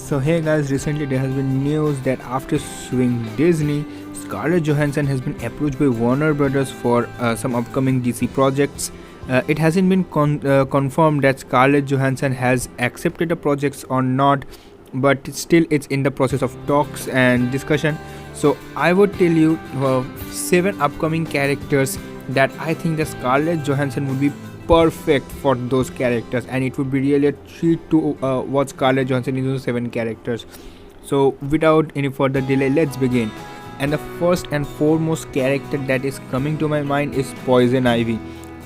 So hey guys, recently there has been news that after suing Disney, Scarlett Johansson has been approached by Warner Brothers for some upcoming DC projects. It hasn't been confirmed that Scarlett Johansson has accepted the projects or not, but still it's in the process of talks and discussion. So I would tell you 7 upcoming characters that I think that Scarlett Johansson would be perfect for those characters, and it would be really a treat to watch Scarlett Johansson in those 7 characters. So without any further delay, let's begin. And the first and foremost character that is coming to my mind is Poison Ivy.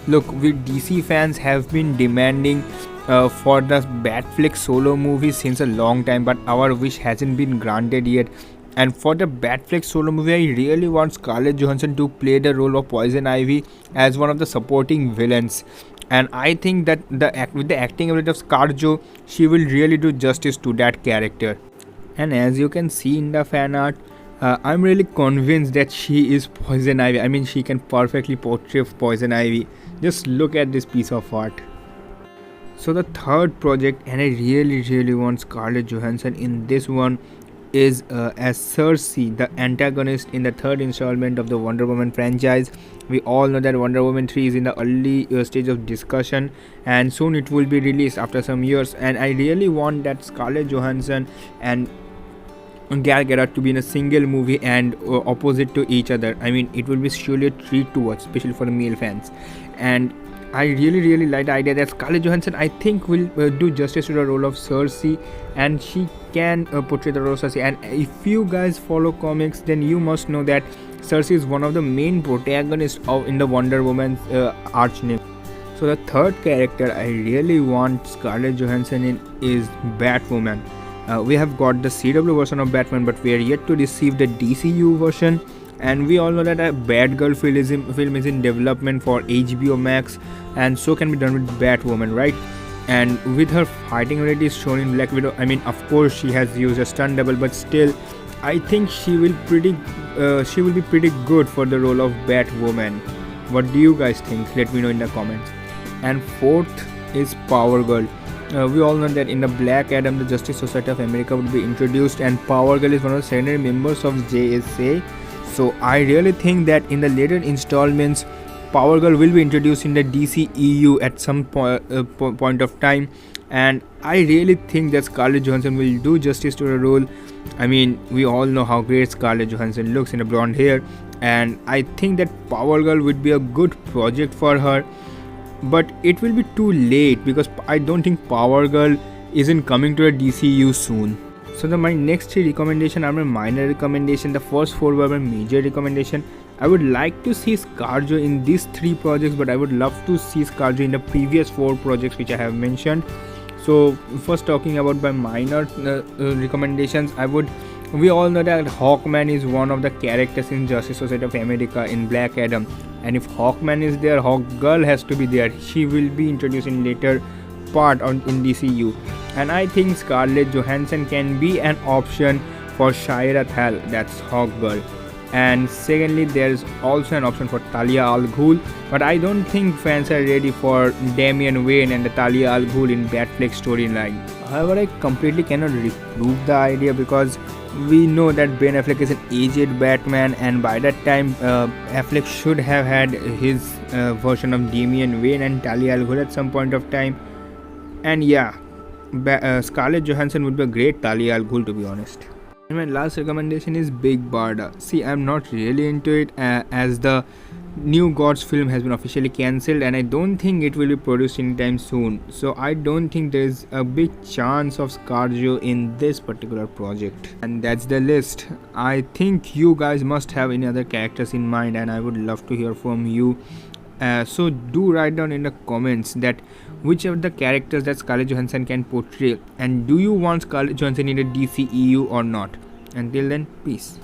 Look, we DC fans have been demanding for the Batfleck solo movie since a long time, but our wish hasn't been granted yet. And for the Batfleck solo movie, I really want Scarlett Johansson to play the role of Poison Ivy as one of the supporting villains. And I think that with the acting ability of ScarJo, she will really do justice to that character. And as you can see in the fan art, I'm really convinced that she is Poison Ivy. I mean, she can perfectly portray Poison Ivy. Just look at this piece of art. So the third project, and I really want Scarlett Johansson in this one, is as Cersei, the antagonist in the third installment of the Wonder Woman franchise. We all know that Wonder Woman 3 is in the early stage of discussion, and soon it will be released after some years. And I really want that Scarlett Johansson and Gal Gadot to be in a single movie and opposite to each other. I mean, it will be surely a treat to watch, especially for the male fans. And I really like the idea that Scarlett Johansson, I think, will do justice to the role of Cersei, and she can portray the role of Cersei. And if you guys follow comics, then you must know that Cersei is one of the main protagonists in the Wonder Woman's arch name. So the third character I really want Scarlett Johansson in is Batwoman. We have got the CW version of Batman, but we are yet to receive the DCU version. And we all know that a Batgirl film is in development for HBO Max, and so can be done with Batwoman, right? And with her fighting abilities shown in Black Widow, I mean, of course she has used a stunt double, but still, I think she will be pretty good for the role of Batwoman. What do you guys think? Let me know in the comments. And fourth is Power Girl. We all know that in the Black Adam, the Justice Society of America would be introduced, and Power Girl is one of the secondary members of JSA. So I really think that in the later installments, Power Girl will be introduced in the DCEU at some point of time, and I really think that Scarlett Johansson will do justice to the role. I mean, we all know how great Scarlett Johansson looks in the blonde hair, and I think that Power Girl would be a good project for her. But it will be too late because I don't think Power Girl isn't coming to the DCU soon. So my next 3 recommendations are my minor recommendation. The first 4 were my major recommendation. I would like to see ScarJo in these 3 projects, but I would love to see ScarJo in the previous 4 projects which I have mentioned. So first, talking about my minor recommendations, we all know that Hawkman is one of the characters in Justice Society of America in Black Adam, and if Hawkman is there, Hawkgirl has to be there. She will be introduced in later part in DCU, and I think Scarlett Johansson can be an option for Shira Thal, that's Hawkgirl. And secondly, there's also an option for Talia al Ghul, but I don't think fans are ready for Damian Wayne and the Talia al Ghul in Batfleck storyline. However, I completely cannot reprove the idea because we know that Ben Affleck is an aged Batman, and by that time Affleck should have had his version of Damian Wayne and Talia al Ghul at some point of time. And yeah, Scarlett Johansson would be a great Talia al Ghul, to be honest. And my last recommendation is Big Barda. See, I'm not really into it as the New Gods film has been officially cancelled, and I don't think it will be produced anytime soon. So I don't think there's a big chance of ScarJo in this particular project. And that's the list. I think you guys must have any other characters in mind, and I would love to hear from you. So do write down in the comments that which of the characters that Scarlett Johansson can portray, and do you want Scarlett Johansson in the DCEU or not. Until then, peace.